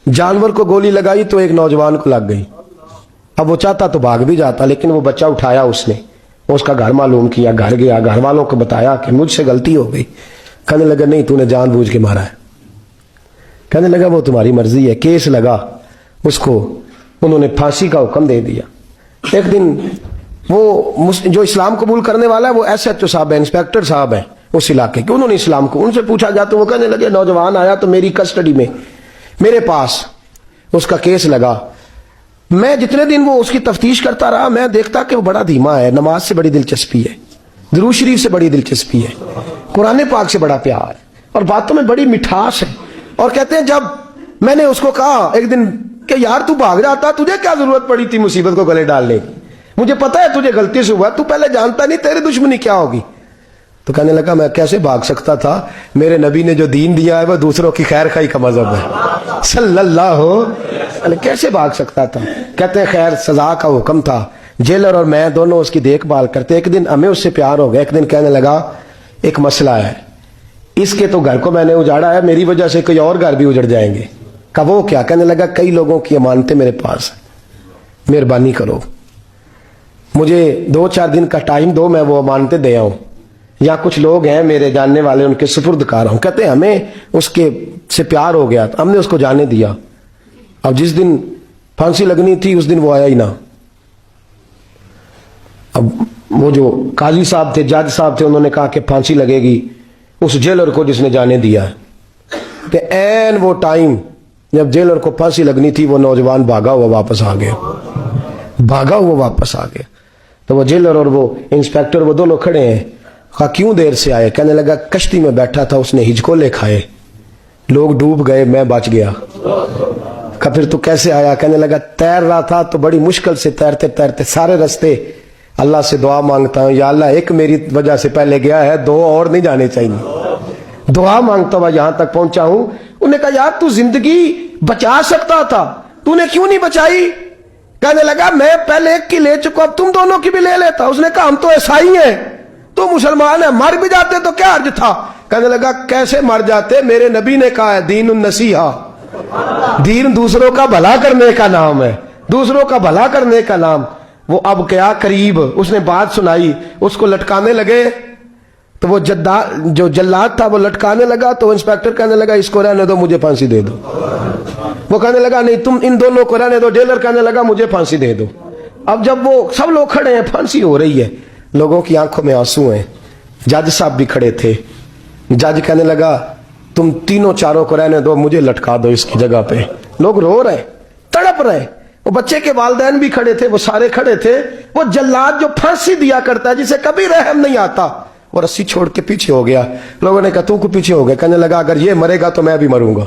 जानवर को गोली लगाई तो एक नौजवान को लग गई। अब वो चाहता तो भाग भी जाता, लेकिन वो बच्चा उठाया उसने, उसका घर मालूम किया, घर गया, घर वालों को बताया कि मुझसे गलती हो गई। कहने लगा नहीं, तूने जानबूझ के मारा है। कहने लगा वो तुम्हारी मर्जी है। केस लगा, उसको उन्होंने फांसी का हुक्म दे दिया। एक दिन वो जो इस्लाम कबूल करने वाला है वो SHO साहब है, इंस्पेक्टर साहब है उस इलाके के, उन्होंने इस्लाम को उनसे पूछा गया तो वो कहने लगे नौजवान आया तो मेरी कस्टडी में मेरे पास उसका केस लगा। मैं जितने दिन वो उसकी तफ्तीश करता रहा, मैं देखता कि वो बड़ा धीमा है, नमाज से बड़ी दिलचस्पी है, दुरूद शरीफ से बड़ी दिलचस्पी है, कुरान पाक से बड़ा प्यार है और बातों में बड़ी मिठास है। और कहते हैं जब मैंने उसको कहा एक दिन कि यार तू भाग जाता, तुझे क्या जरूरत पड़ी थी मुसीबत को गले डालने की, मुझे पता है तुझे गलती से हुआ, तू पहले जानता नहीं तेरी दुश्मनी क्या होगी। तो कहने लगा मैं कैसे भाग सकता था, मेरे नबी ने जो दीन दिया है वो दूसरों की खैर खाई का मजहब है सल्लल्लाहु अलैहि, कैसे भाग सकता था। कहते हैं खैर सजा का हुक्म था, जेलर और मैं दोनों उसकी देखभाल करते। एक दिन हमें उससे प्यार हो गया। एक दिन कहने लगा एक मसला है, इसके तो घर को मैंने उजाड़ा है, मेरी वजह से कोई और घर भी उजड़ जाएंगे। कहा वो क्या? कहने लगा कई लोगों की अमानतें मेरे पास है, मेहरबानी करो, मुझे 2-4 दिन का टाइम दो, मैं वो अमानतें दे आऊं, या कुछ लोग हैं मेरे जानने वाले उनके सुपुर्द कर रहा हूं। कहते हैं हमें उसके से प्यार हो गया, हमने उसको जाने दिया। अब जिस दिन फांसी लगनी थी उस दिन वो आया ही ना। अब वो जो काजी साहब थे, जज साहब थे, उन्होंने कहा कि फांसी लगेगी उस जेलर को जिसने जाने दिया है। तो ऐन वो टाइम जब जेलर को फांसी लगनी थी वो नौजवान भागा हुआ वापस आ गया, भागा हुआ वापस आ गया। तो वो जेलर और वो इंस्पेक्टर वो दोनों खड़े हैं। कहा क्यों देर से आए? कहने लगा कश्ती में बैठा था, उसने हिजकोले खाए, लोग डूब गए, मैं बच गया। कहा फिर तू कैसे आया? कहने लगा तैर रहा था तो बड़ी मुश्किल से तैरते तैरते सारे रास्ते अल्लाह से दुआ मांगता हूं, या अल्लाह एक मेरी वजह से पहले गया है, 2 और नहीं जाने चाहिए, दुआ मांगता हुआ यहां तक पहुंचा हूं। उन्होंने कहा यार तू जिंदगी बचा सकता था, तूने क्यों नहीं बचाई? कहने लगा मैं पहले एक की ले चुका, अब तुम दोनों की भी ले लेता। उसने कहा हम तो ईसाई हैं, तो मुसलमान है, मर भी जाते तो क्या अर्ज था। कहने लगा कैसे मर जाते, मेरे नबी ने कहा है दीन नसीहा, दीन दूसरों का भला करने का नाम है, दूसरों का भला करने का नाम। वो अब क्या करीब उसने बात सुनाई, उसको लटकाने लगे तो वो जो जल्लाद था वो लटकाने लगा। तो इंस्पेक्टर कहने लगा इसको रहने दो, मुझे फांसी दे दो। वो कहने लगा नहीं तुम इन दोनों को रहने दो। जेलर कहने लगा मुझे फांसी दे दो। अब जब वो सब लोग खड़े हैं, फांसी हो रही है, लोगों की आंखों में आंसू हैं, जज साहब भी खड़े थे। जज कहने लगा तुम तीनों चारों को रहने दो, मुझे लटका दो इसकी जगह पे। लोग रो रहे, तड़प रहे, वो बच्चे के वालिदैन भी खड़े थे, वो सारे खड़े थे। वो जल्लाद जो फांसी दिया करता है, जिसे कभी रहम नहीं आता, वो रस्सी छोड़ के पीछे हो गया। लोगों ने कहा तू को पीछे हो गया। कहने लगा अगर ये मरेगा तो मैं भी मरूंगा।